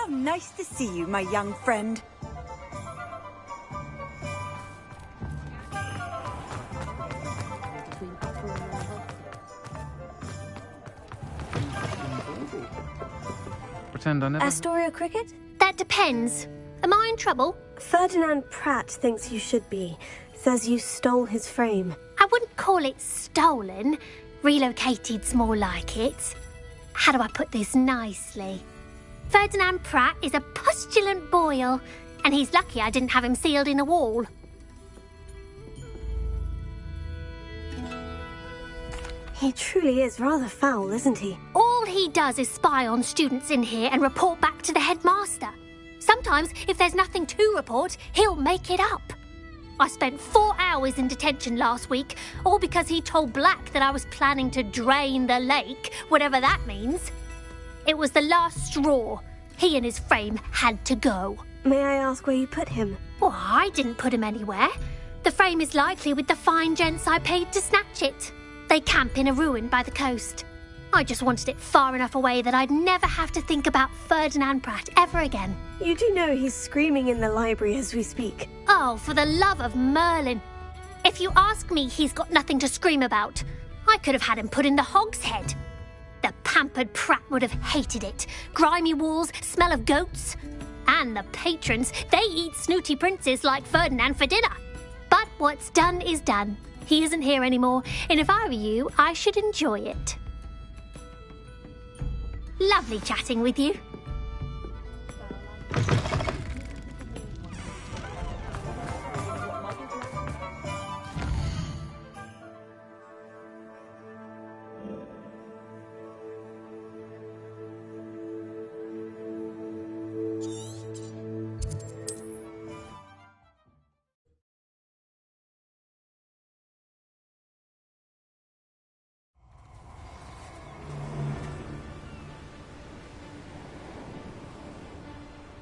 How nice to see you, my young friend. Pretend I never... Astoria Cricket? That depends. Am I in trouble? Ferdinand Pratt thinks you should be. Says you stole his frame. I wouldn't call it stolen. Relocated's more like it. How do I put this nicely? Ferdinand Pratt is a postulant boil, and he's lucky I didn't have him sealed in a wall. He truly is rather foul, isn't he? All he does is spy on students in here and report back to the headmaster. Sometimes, if there's nothing to report, he'll make it up. I spent 4 hours in detention last week, all because he told Black that I was planning to drain the lake, whatever that means. It was the last straw. He and his frame had to go. May I ask where you put him? Well, I didn't put him anywhere. The frame is likely with the fine gents I paid to snatch it. They camp in a ruin by the coast. I just wanted it far enough away that I'd never have to think about Ferdinand Pratt ever again. You do know he's screaming in the library as we speak. Oh, for the love of Merlin. If you ask me, he's got nothing to scream about. I could have had him put in the hogshead. The pampered Pratt would have hated it. Grimy walls, smell of goats. And the patrons, they eat snooty princes like Ferdinand for dinner. But what's done is done. He isn't here anymore, and if I were you, I should enjoy it. Lovely chatting with you.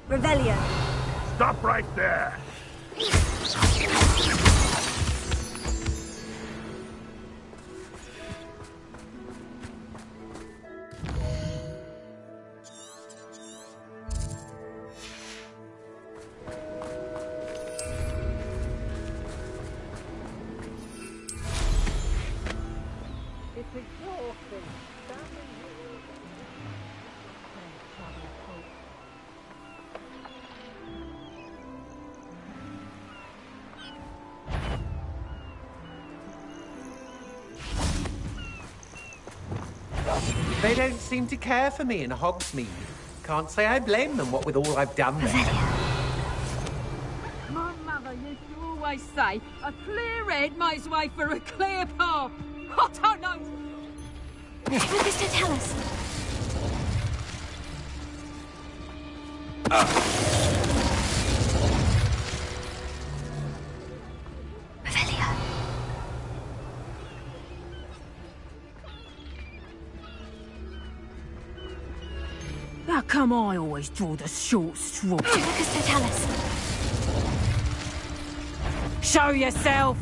Revelio. Stop right there! It's exhausting. They don't seem to care for me in Hogsmeade. Can't say I blame them, what with all I've done there. My mother used to always say, a clear head makes way for a clear path. I don't know. Mr. Tell us. Revelio. How come I always draw the short straw? Mr. Tell us. Show yourself!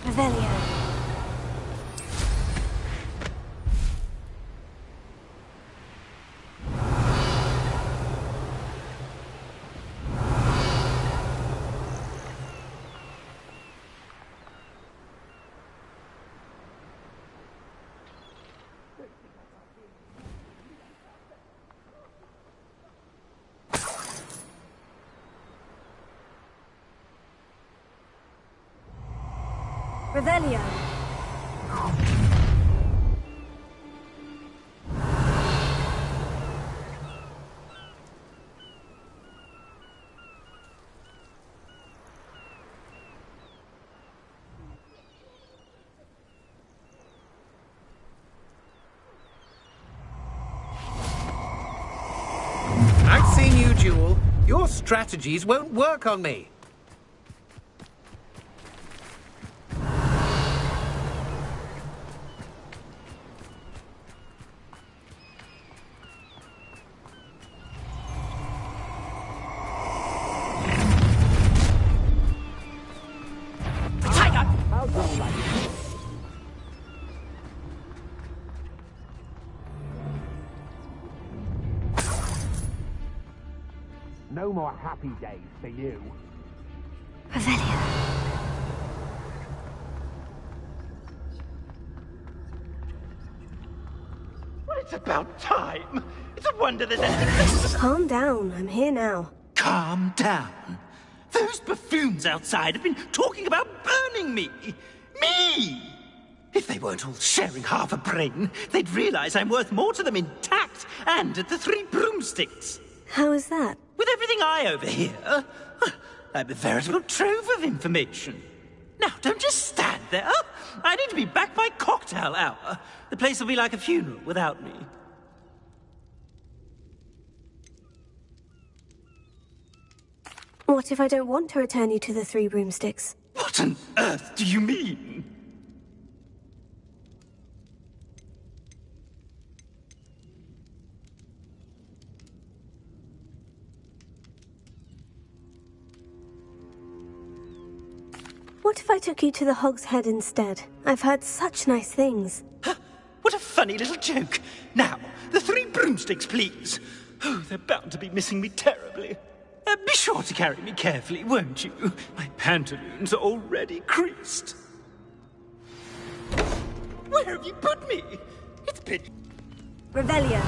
Revelio. Revelio. Your strategies won't work on me. No more happy days for you. Revelio. Well, it's about time. It's a wonder there's anything... Calm down. I'm here now. Calm down. Those buffoons outside have been talking about burning me. Me! If they weren't all sharing half a brain, they'd realize I'm worth more to them intact and at the Three Broomsticks. How is that? With everything I overhear, I'm a veritable trove of information. Now, don't just stand there. I need to be back by cocktail hour. The place will be like a funeral without me. What if I don't want to return you to the Three Broomsticks? What on earth do you mean? What if I took you to the Hog's Head instead? I've heard such nice things. What a funny little joke. Now, the Three Broomsticks, please. Oh, they're bound to be missing me terribly. Be sure to carry me carefully, won't you? My pantaloons are already creased. Where have you put me? It's pitch. Revelio.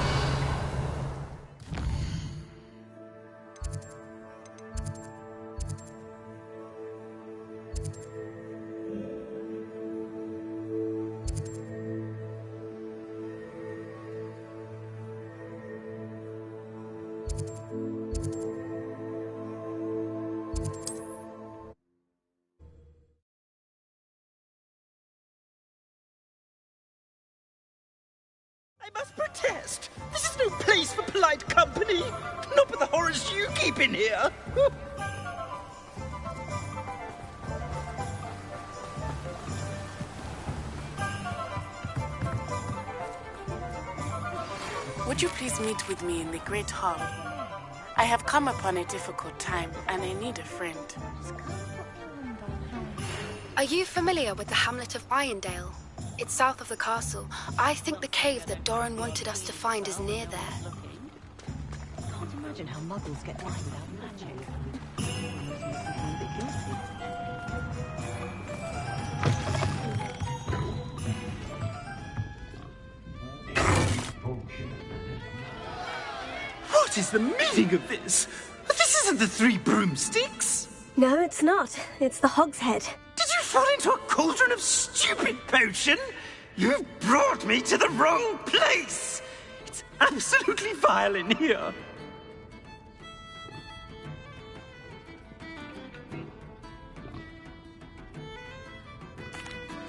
I must protest. This is no place for polite company. Not with the horrors you keep in here. Would you please meet with me in the Great Hall? I have come upon a difficult time, and I need a friend. Are you familiar with the hamlet of Irondale? It's south of the castle. I think the cave that Doran wanted us to find is near there. Can't imagine how muggles get by without magic. What is the meaning of this? This isn't the Three Broomsticks. No, it's not. It's the Hog's Head. Did you fall into a cauldron of stupid potion? You've brought me to the wrong place! It's absolutely vile in here.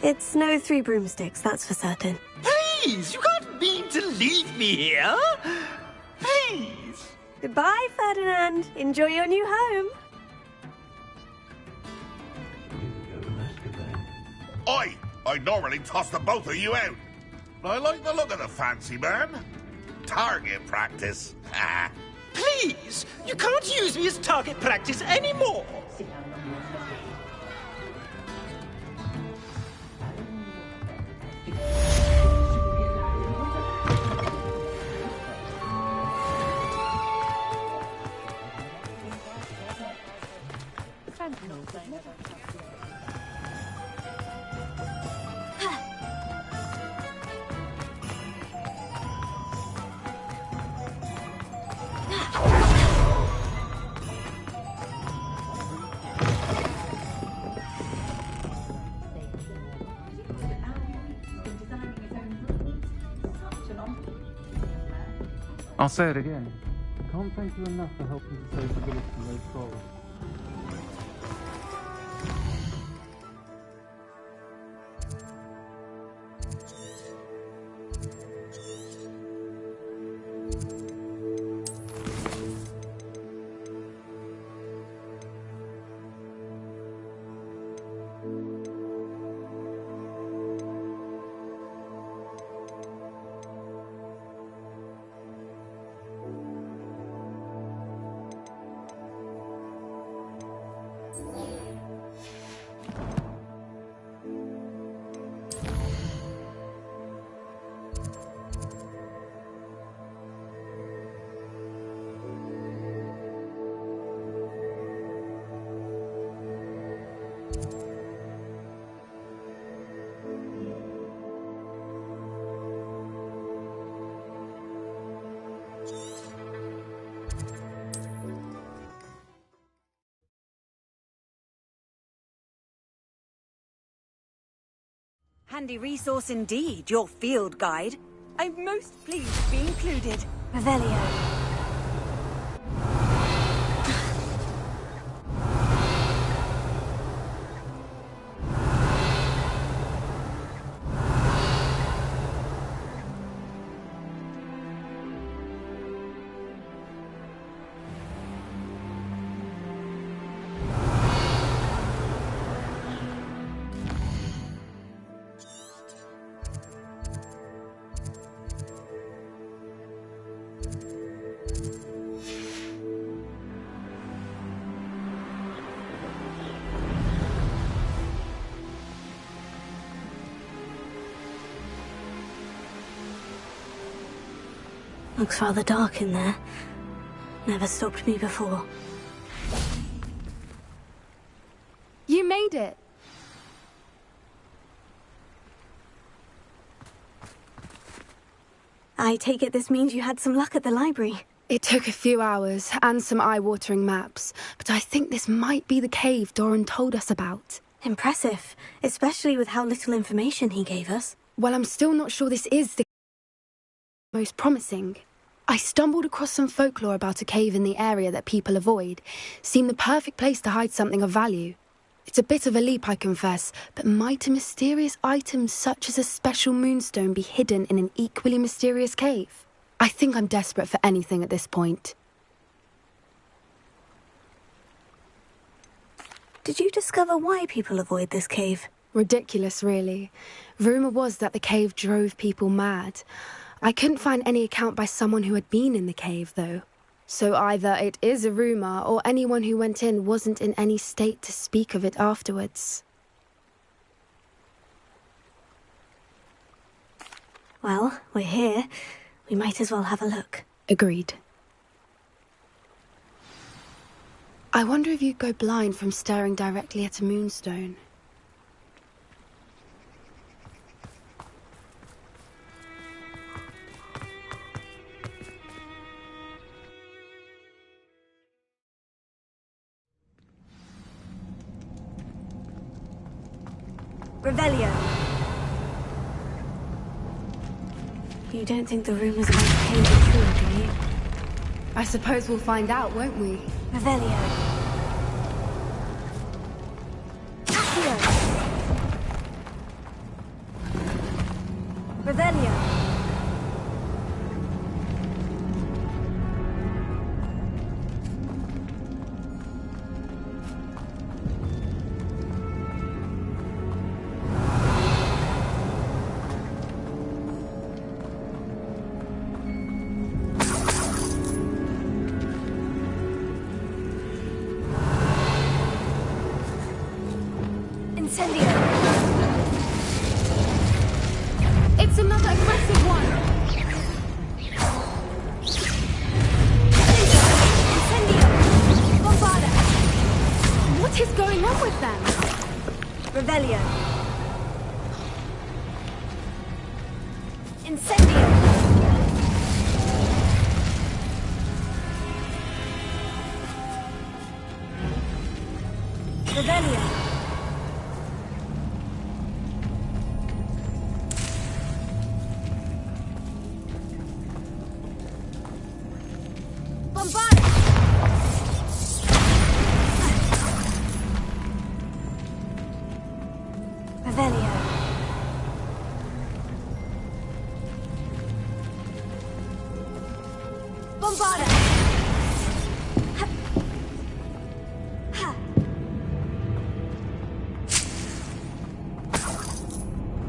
It's no Three Broomsticks, that's for certain. Please, you can't mean to leave me here. Please. Goodbye, Ferdinand. Enjoy your new home. I'd normally toss the both of you out. I like the look of the fancy man. Target practice. Please, you can't use me as target practice anymore. I'll say it again. Can't thank you enough for helping to save the village from those trolls. Handy resource indeed, your field guide. I'm most pleased to be included. Revelio. Looks rather dark in there. Never stopped me before. You made it. I take it this means you had some luck at the library. It took a few hours and some eye-watering maps, but I think this might be the cave Doran told us about. Impressive, especially with how little information he gave us. Well, I'm still not sure this is the most promising. I stumbled across some folklore about a cave in the area that people avoid. Seemed the perfect place to hide something of value. It's a bit of a leap, I confess, but might a mysterious item such as a special moonstone be hidden in an equally mysterious cave? I think I'm desperate for anything at this point. Did you discover why people avoid this cave? Ridiculous, really. Rumour was that the cave drove people mad. I couldn't find any account by someone who had been in the cave, though. So either it is a rumour, or anyone who went in wasn't in any state to speak of it afterwards. Well, we're here. We might as well have a look. Agreed. I wonder if you'd go blind from staring directly at a moonstone. Revelio. You don't think the rumours about the cave are true, do you? I suppose we'll find out, won't we? Revelio. Accio. Revelio. It's another aggressive one! Incendio! Bombarda! What is going on with them? Revelio. Incendio! Revelio.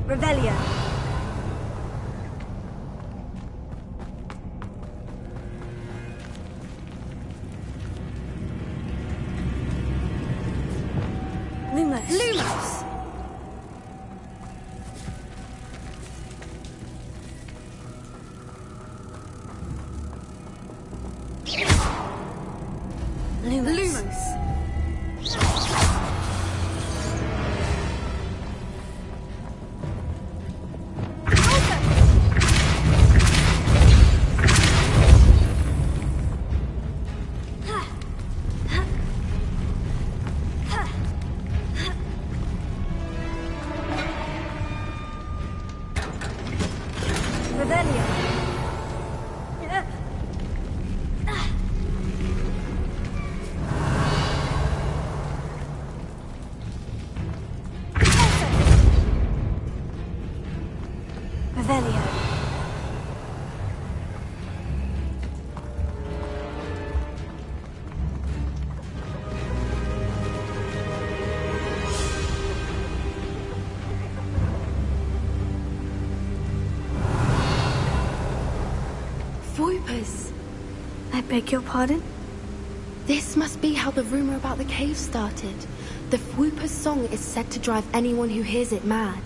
Revelio. Lumos. Lumos! Lumos. Revelio. Revelio. Voipers! I beg your pardon? This must be how the rumor about the cave started. The Whooper's song is said to drive anyone who hears it mad.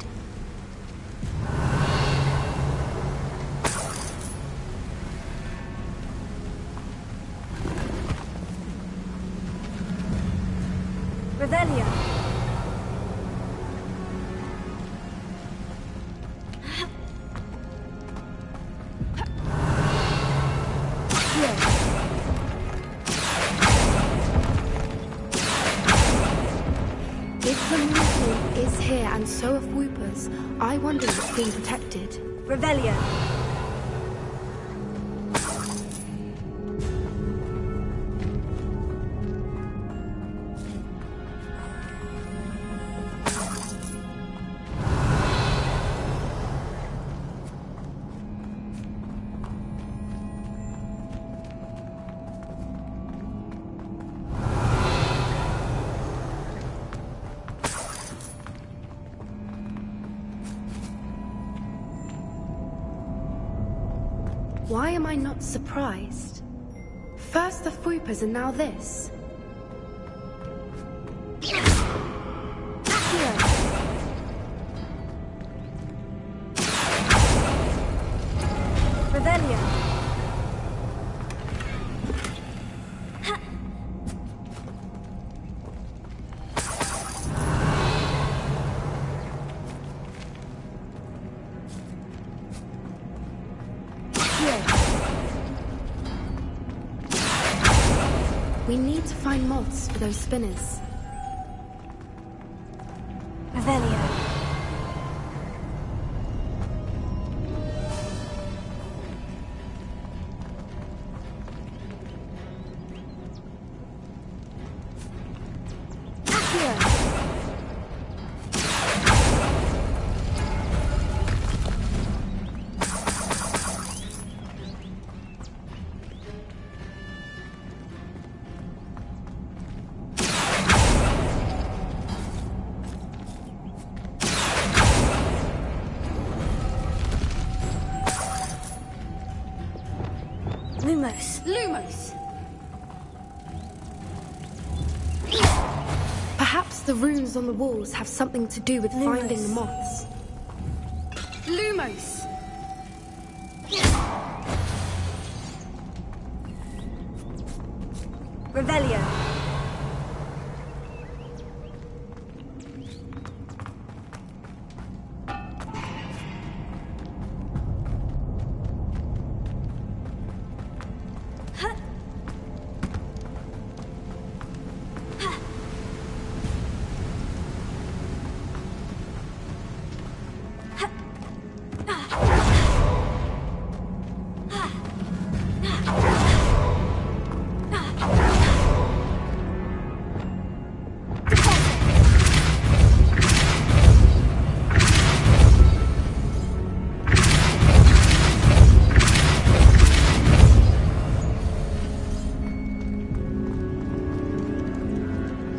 Revelio. If the movement is here and so are Whoopers, I wonder if it's being protected. Revelio. Why am I not surprised? First the Whoopers and now this. Revelio. We need to find moths for those spinners. Revelio. Lumos. Lumos! Perhaps the runes on the walls have something to do with finding the moths. Lumos! Revelio.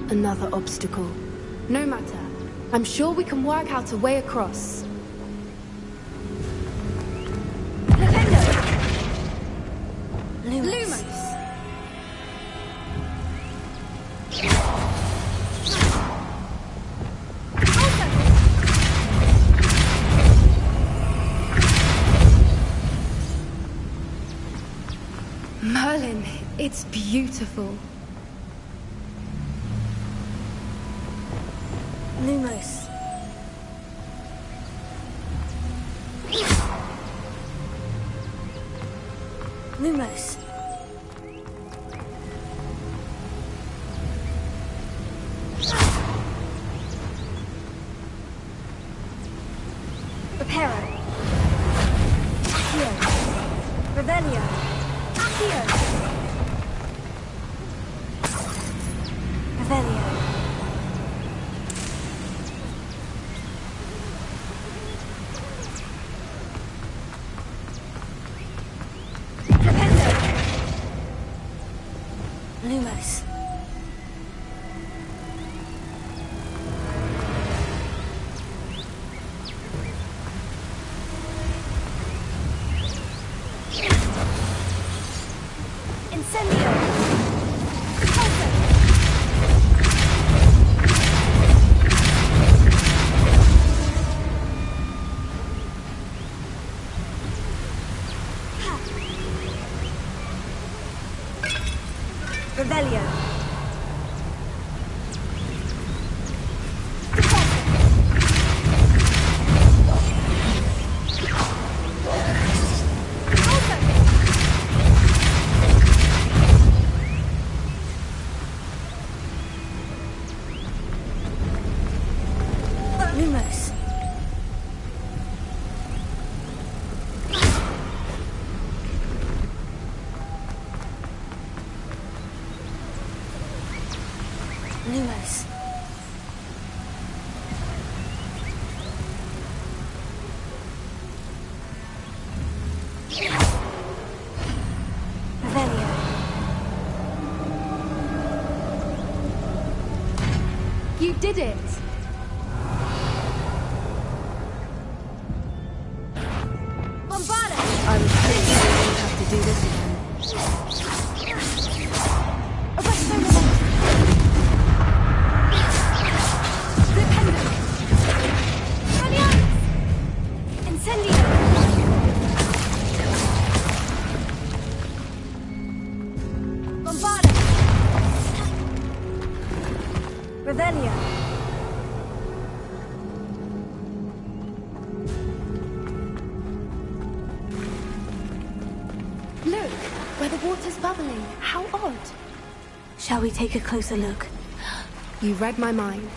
Another obstacle. No matter. I'm sure we can work out a way across. Lumos. Merlin, it's beautiful. Lumos. Lumos. Reparo. Accio! Revelio! Accio! Revelio! Lumos. Incendio. Pulsar. Revelio. Lumos. Lumos. Revelio. You did it! Bombarda! I was hoping we wouldn't have to do this again. Arresto Momentum! Rependant! Radiance! Incendio! Bombarda! Revelio! Look, where the water's bubbling. How odd. Shall we take a closer look? You read my mind.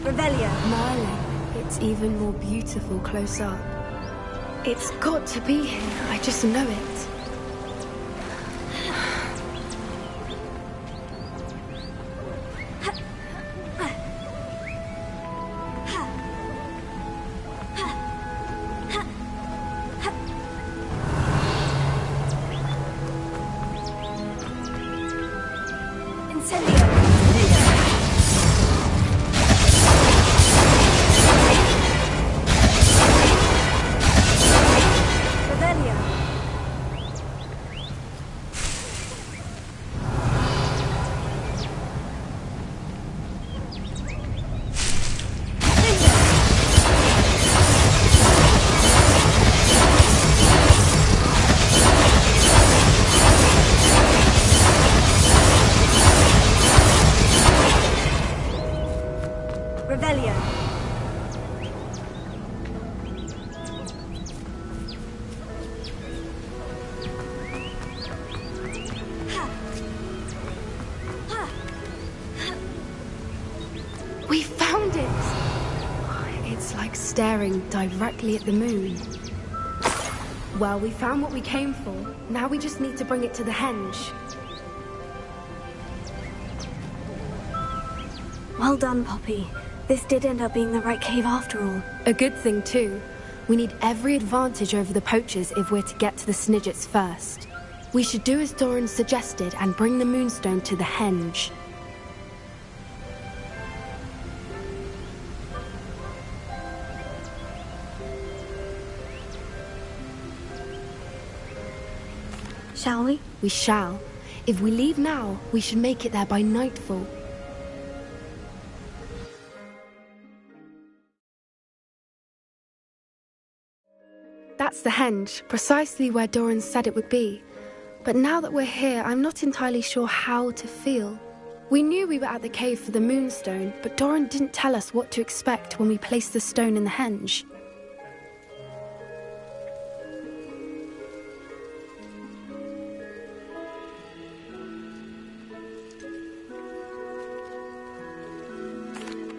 Revelio. Merlin, it's even more beautiful close up. It's got to be here. I just know it. staring directly at the moon. Well, we found what we came for. Now we just need to bring it to the henge. Well done, Poppy. This did end up being the right cave after all. A good thing, too. We need every advantage over the poachers if we're to get to the Snidgets first. We should do as Doran suggested and bring the Moonstone to the henge. Shall we? We shall. If we leave now, we should make it there by nightfall. That's the henge, precisely where Doran said it would be. But now that we're here, I'm not entirely sure how to feel. We knew we were at the cave for the Moonstone, but Doran didn't tell us what to expect when we placed the stone in the henge.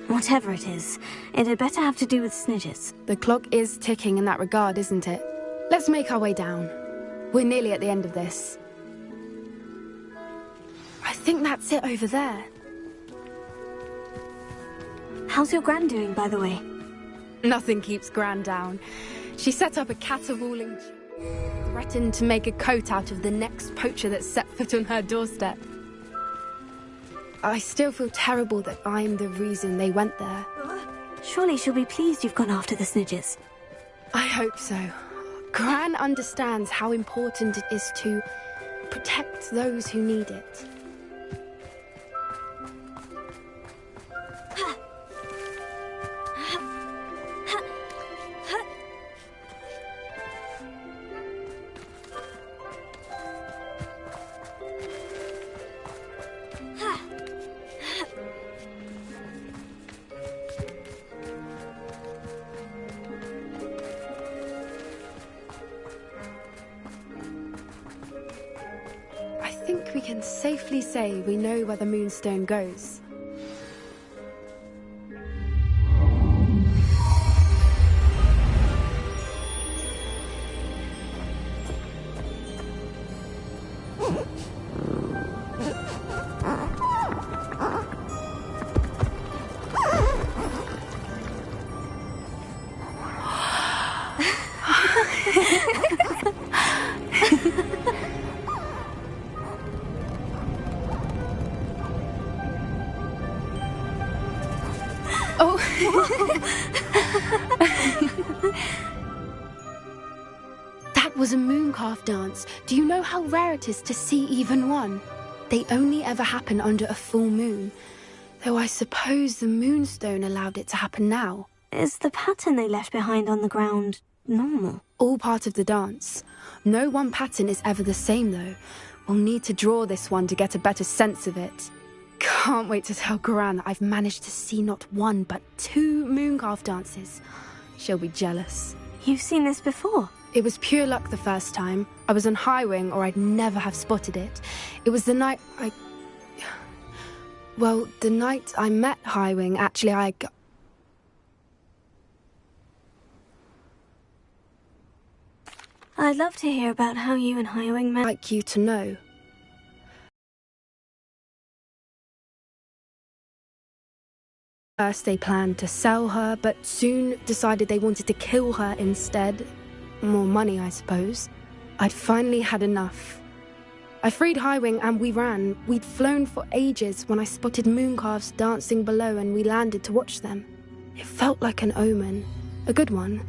Whatever it is, it had better have to do with Snidgets. The clock is ticking in that regard, isn't it? Let's make our way down. We're nearly at the end of this. I think that's it over there. How's your Gran doing, by the way? Nothing keeps Gran down. She set up a caterwauling, threatened to make a coat out of the next poacher that set foot on her doorstep. I still feel terrible that I'm the reason they went there. Surely she'll be pleased you've gone after the Snidgets. I hope so. Gran understands how important it is to protect those who need it. I think we can safely say we know where the Moonstone goes. That was a mooncalf dance. Do you know how rare it is to see even one? They only ever happen under a full moon. Though I suppose the Moonstone allowed it to happen now. Is the pattern they left behind on the ground normal? All part of the dance. No one pattern is ever the same, though. We'll need to draw this one to get a better sense of it. Can't wait to tell Gran that I've managed to see not one, but 2 mooncalf dances. She'll be jealous. You've seen this before? It was pure luck the first time. I was on Highwing, or I'd never have spotted it. It was the night Well, the night I met Highwing, actually, I'd love to hear about how you and Highwing met. I'd like you to know. First, they planned to sell her, but soon decided they wanted to kill her instead. More money, I suppose. I'd finally had enough. I freed Highwing and we ran. We'd flown for ages when I spotted mooncalves dancing below and we landed to watch them. It felt like an omen. A good one.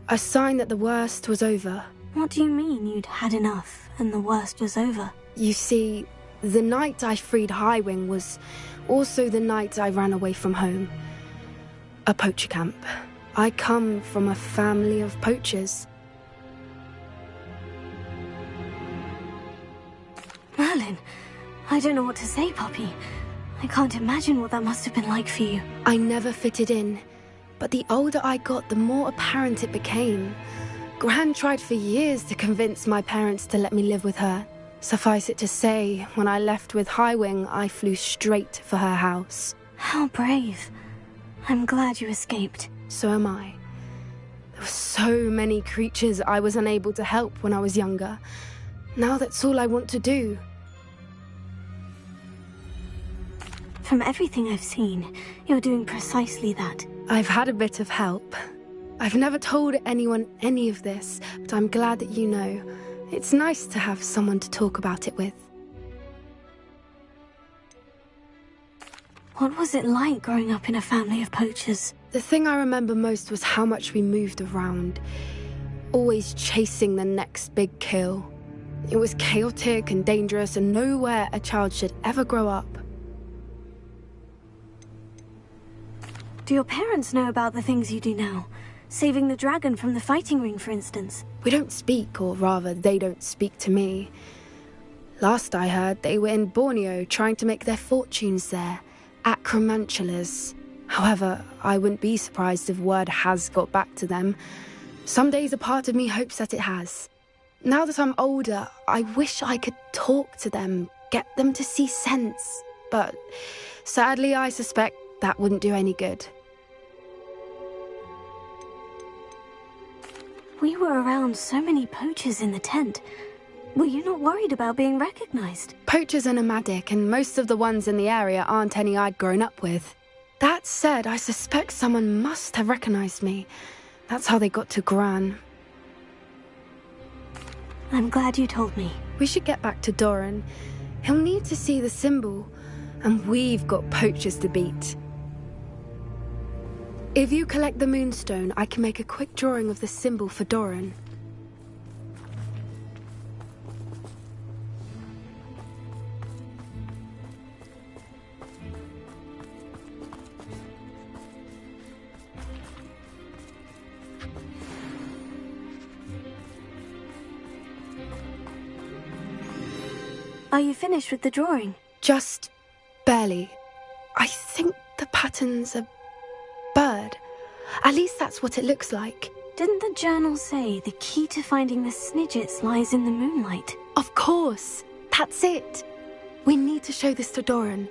A sign that the worst was over. What do you mean you'd had enough and the worst was over? You see, the night I freed Highwing was also the night I ran away from home. A poacher camp. I come from a family of poachers. Merlin, I don't know what to say, Poppy. I can't imagine what that must have been like for you. I never fitted in, but the older I got, the more apparent it became. Gran tried for years to convince my parents to let me live with her. Suffice it to say, when I left with Highwing, I flew straight for her house. How brave. I'm glad you escaped. So am I. There were so many creatures I was unable to help when I was younger. Now that's all I want to do. From everything I've seen, you're doing precisely that. I've had a bit of help. I've never told anyone any of this, but I'm glad that you know. It's nice to have someone to talk about it with. What was it like growing up in a family of poachers? The thing I remember most was how much we moved around, always chasing the next big kill. It was chaotic and dangerous, and nowhere a child should ever grow up. Do your parents know about the things you do now? Saving the dragon from the fighting ring, for instance? We don't speak, or rather, they don't speak to me. Last I heard, they were in Borneo trying to make their fortunes there. Acromantulas. However, I wouldn't be surprised if word has got back to them. Some days a part of me hopes that it has. Now that I'm older, I wish I could talk to them, get them to see sense. But sadly, I suspect that wouldn't do any good. We were around so many poachers in the tent. Were you not worried about being recognized? Poachers are nomadic, and most of the ones in the area aren't any I'd grown up with. That said, I suspect someone must have recognized me. That's how they got to Gran. I'm glad you told me. We should get back to Doran. He'll need to see the symbol, and we've got poachers to beat. If you collect the moonstone, I can make a quick drawing of the symbol for Doran. Are you finished with the drawing? Just barely. I think the pattern's a bird. At least that's what it looks like. Didn't the journal say the key to finding the Snidgets lies in the moonlight? Of course. That's it. We need to show this to Doran.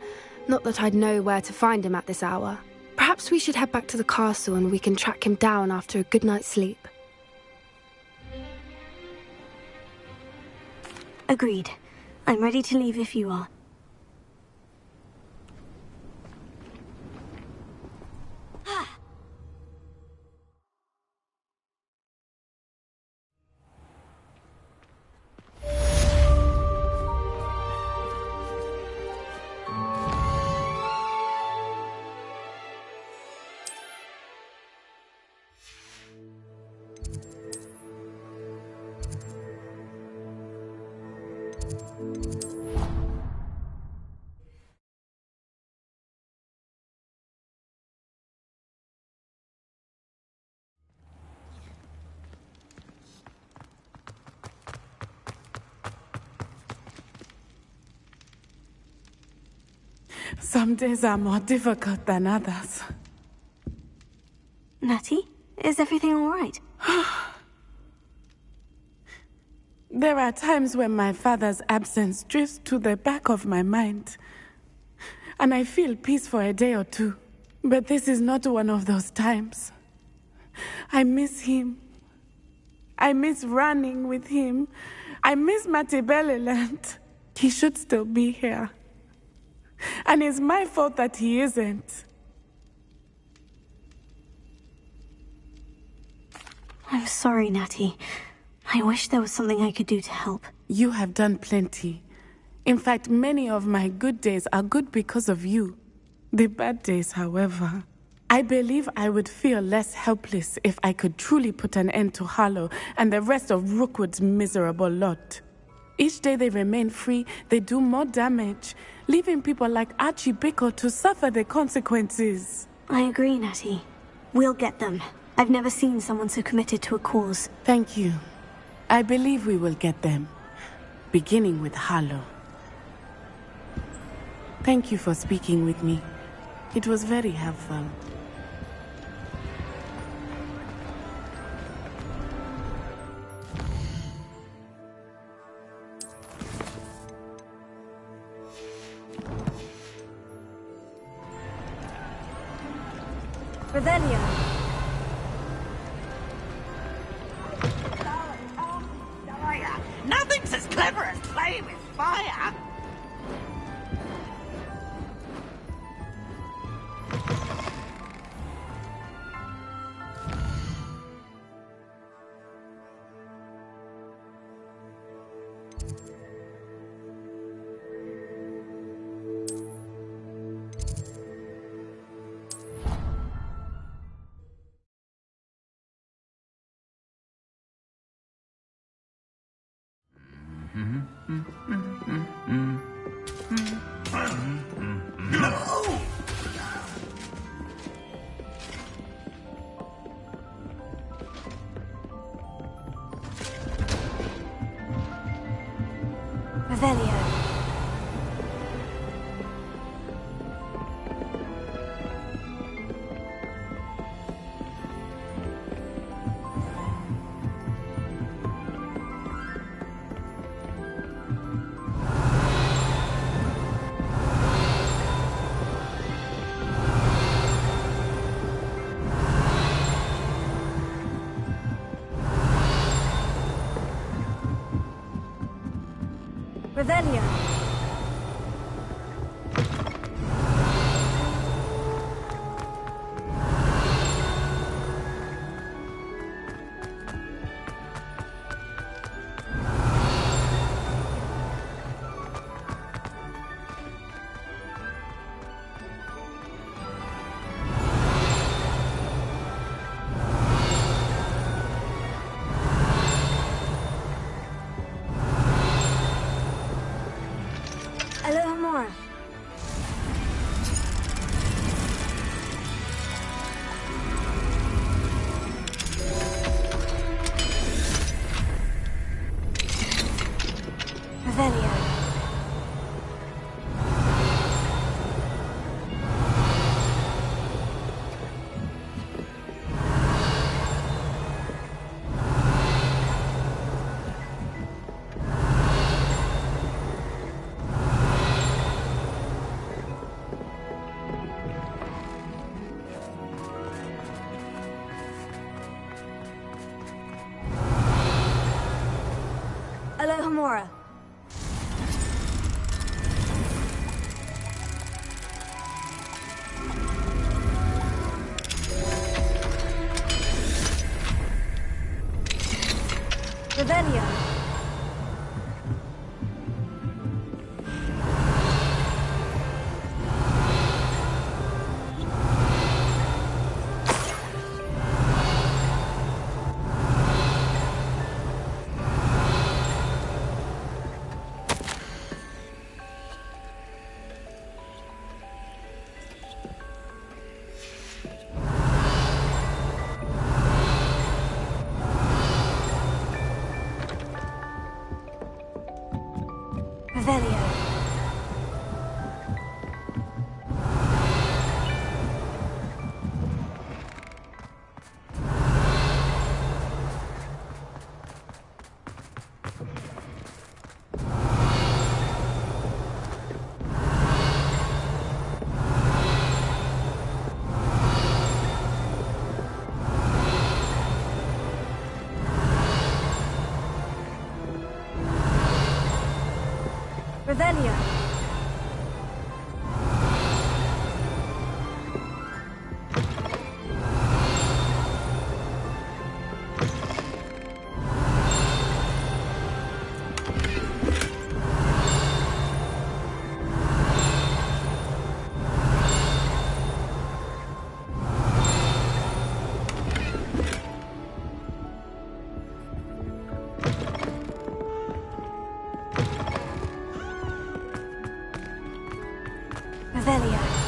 Not that I'd know where to find him at this hour. Perhaps we should head back to the castle and we can track him down after a good night's sleep. Agreed. I'm ready to leave if you are. Some days are more difficult than others. Natty, is everything all right? There are times when my father's absence drifts to the back of my mind, and I feel peace for a day or two. But this is not one of those times. I miss him. I miss running with him. I miss Matabeleland. He should still be here. And it's my fault that he isn't. I'm sorry, Natty. I wish there was something I could do to help. You have done plenty. In fact, many of my good days are good because of you. The bad days, however. I believe I would feel less helpless if I could truly put an end to Harlow and the rest of Rookwood's miserable lot. Each day they remain free, they do more damage, leaving people like Archie Bickle to suffer the consequences. I agree, Natty. We'll get them. I've never seen someone so committed to a cause. Thank you. I believe we will get them, beginning with Harlow. Thank you for speaking with me. It was very helpful. Revelio. play with fire. Revelio. Revelio. Alohomora. Revelio. Alohomora. Revelio. Revelio. Revelio. Revelio.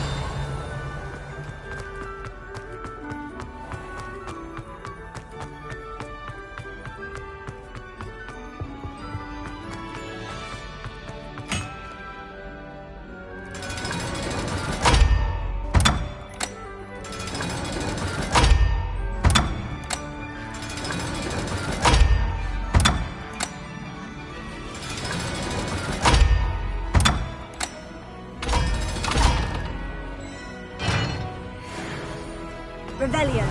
Revelio.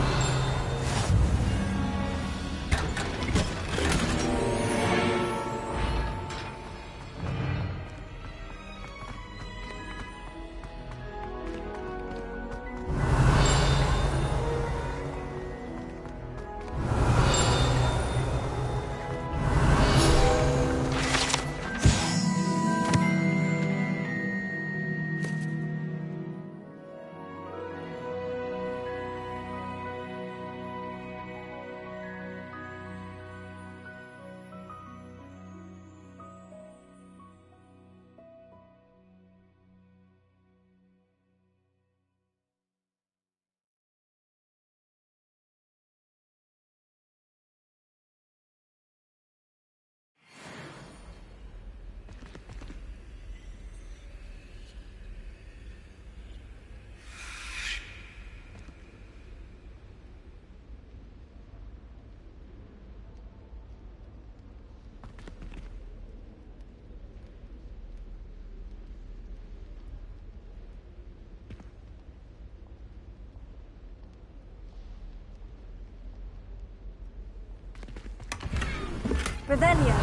Revelio.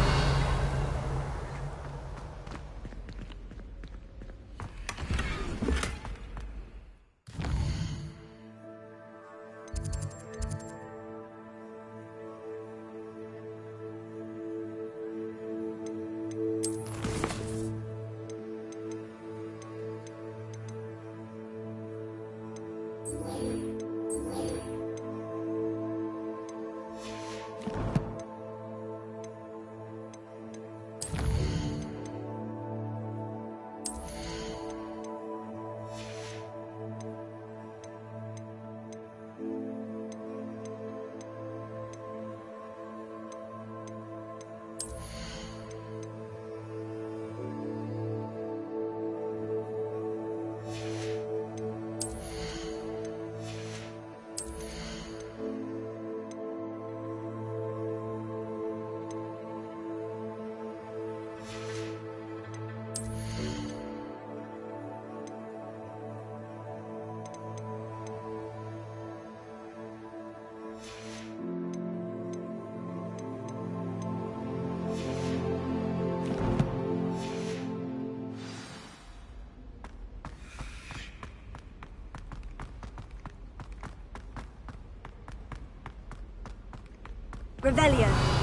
Revelio.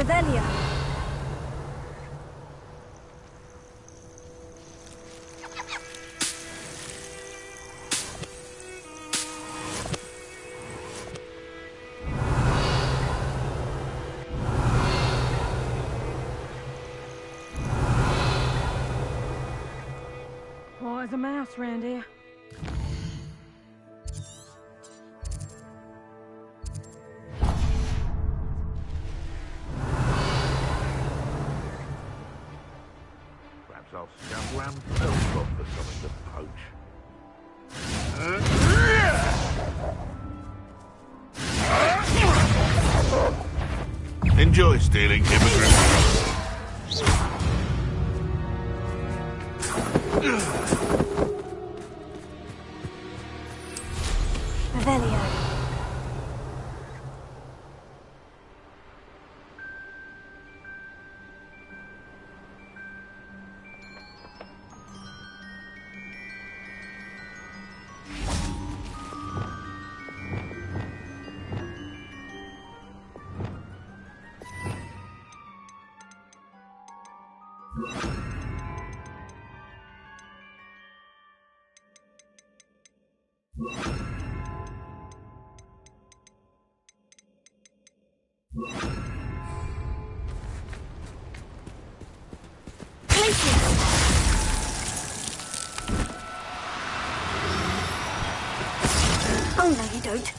Revelio. Oh, there's a mouse round here. I'll scamper around Belfort for something to poach. Enjoy stealing, immigrants. Revelio. Oh, no, you don't.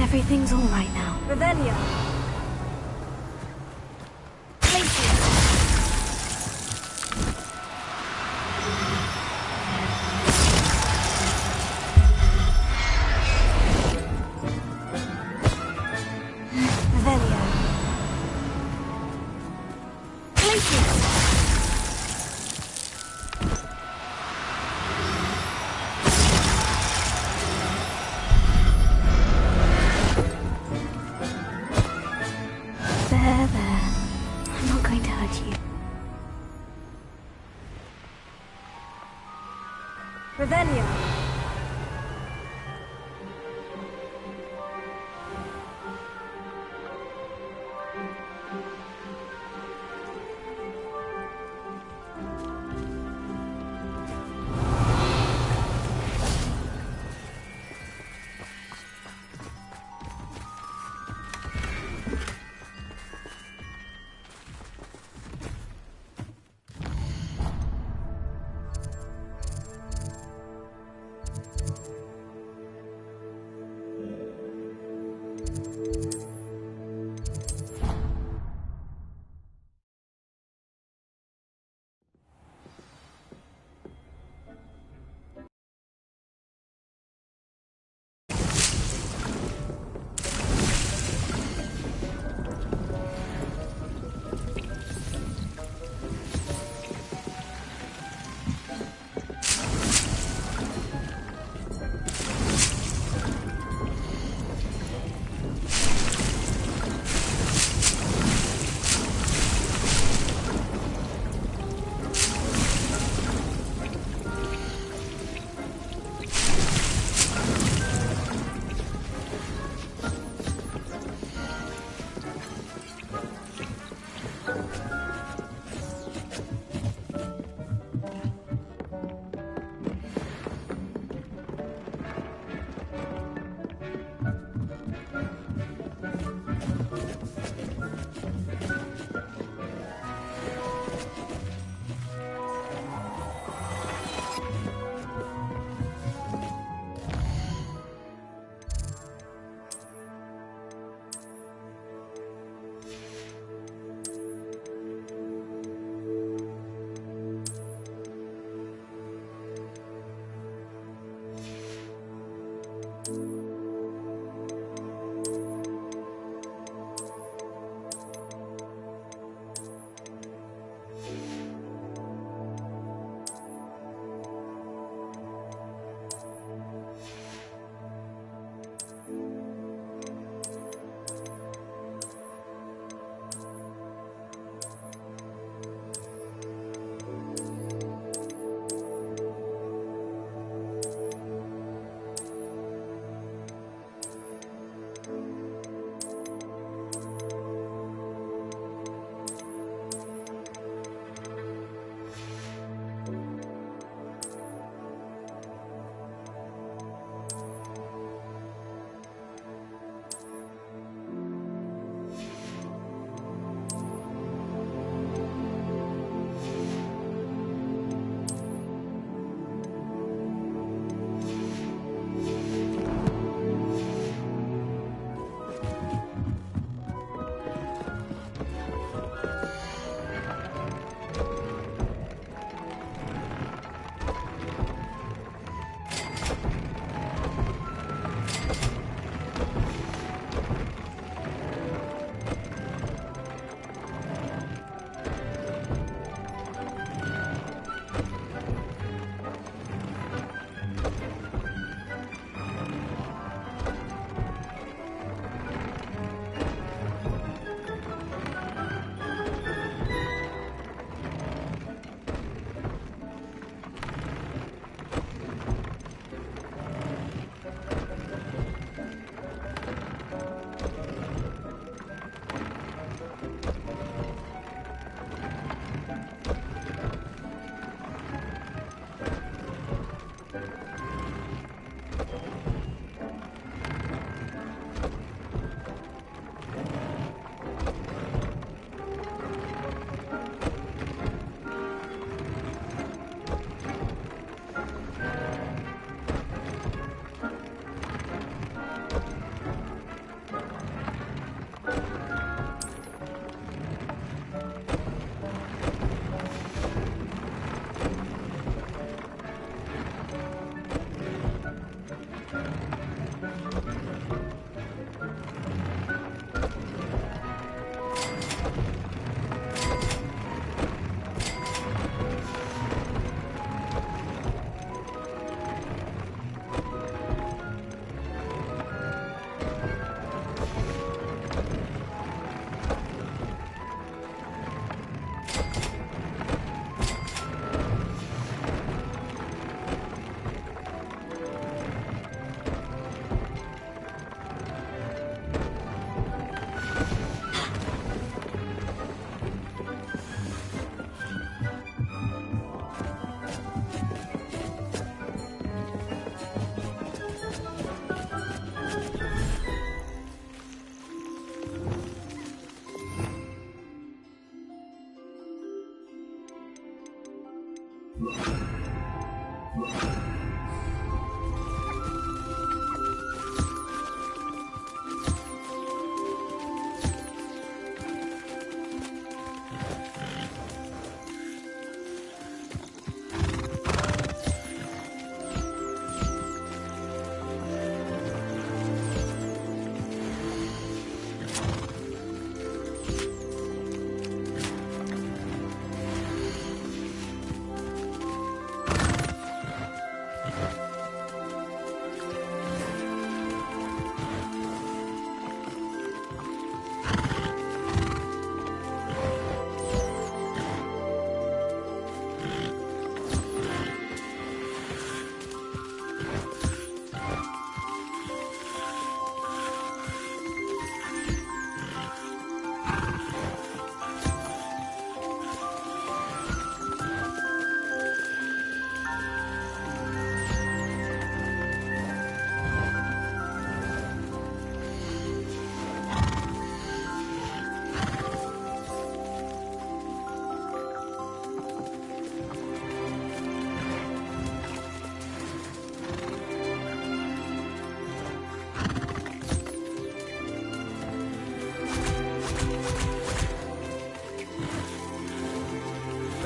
Everything's all right now. Revelio. get you. Revelio.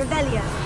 Revelio.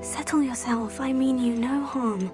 Settle yourself. I mean you no harm.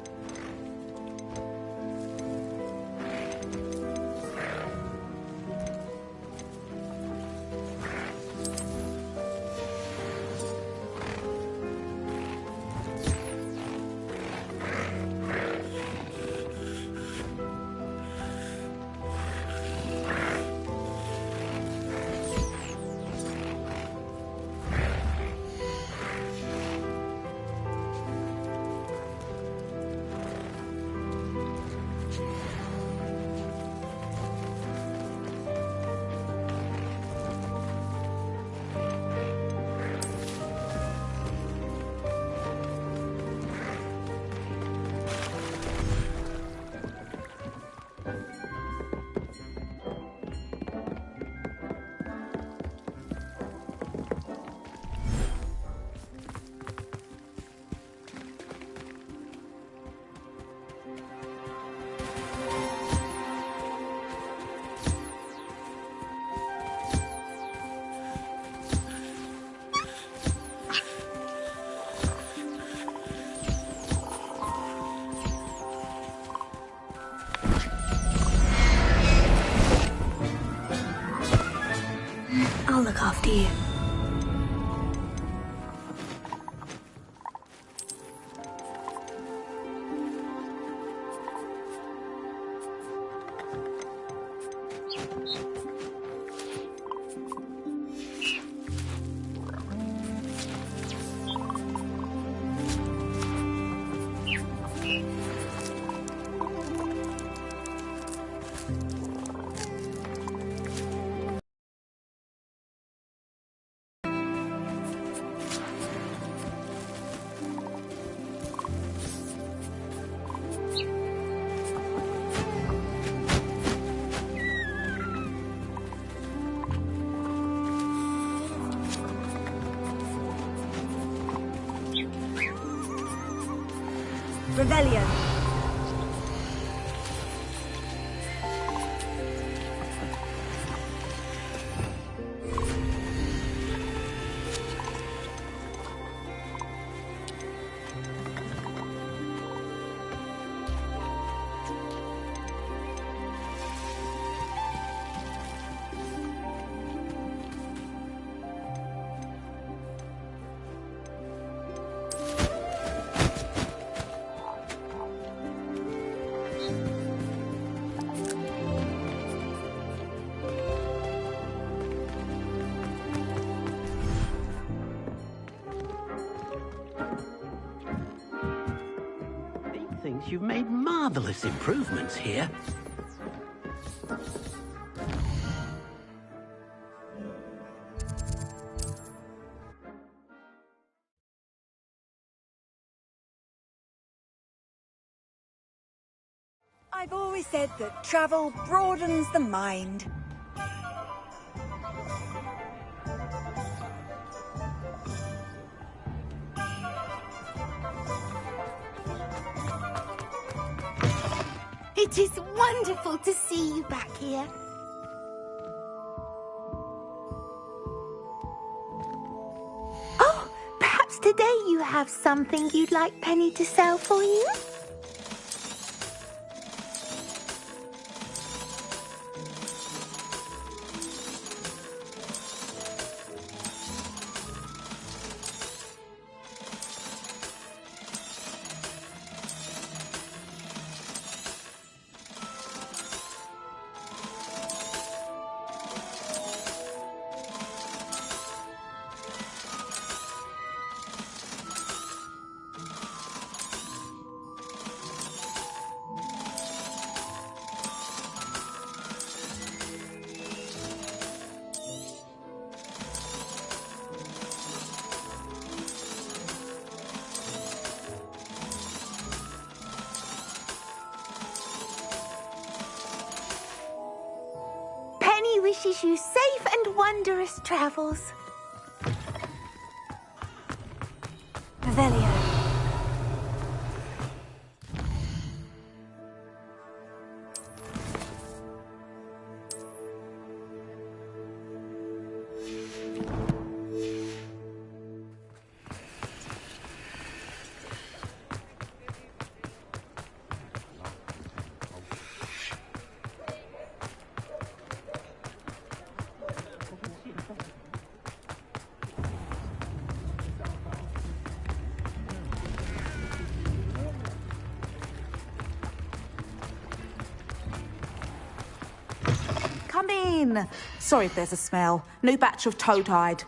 I'll look after you. Revelio. You've made marvelous improvements here. I've always said that travel broadens the mind. It is wonderful to see you back here. Oh, perhaps today you have something you'd like Penny to sell for you? Wishes you safe and wondrous travels. Revelio. in. Sorry if there's a smell. New batch of toad hide.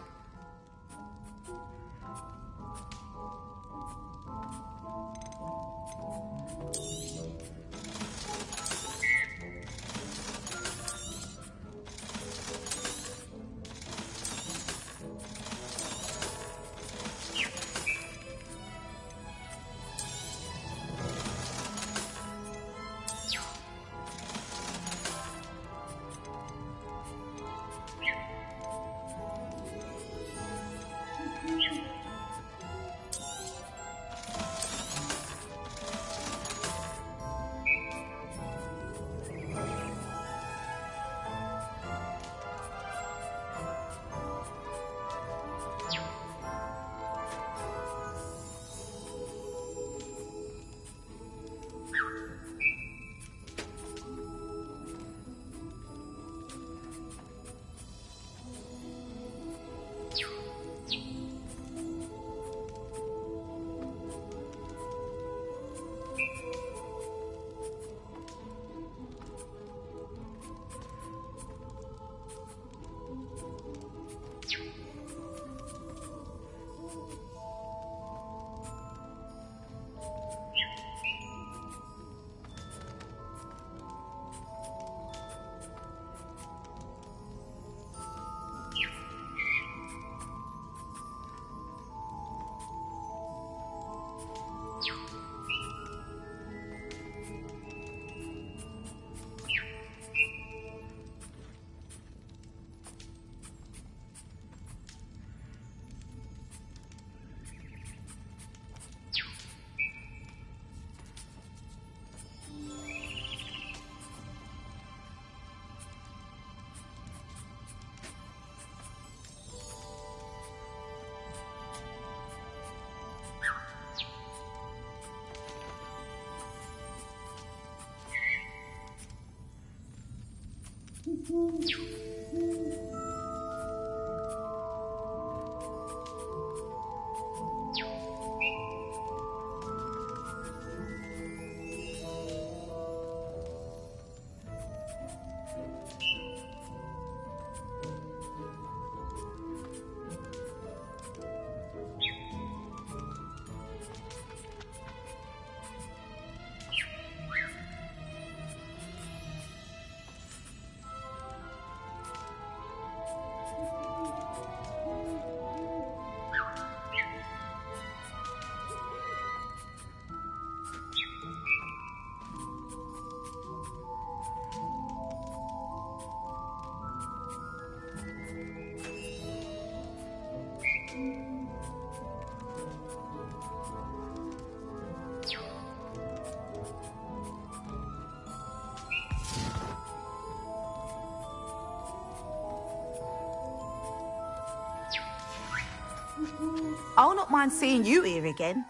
I'll not mind seeing you here again.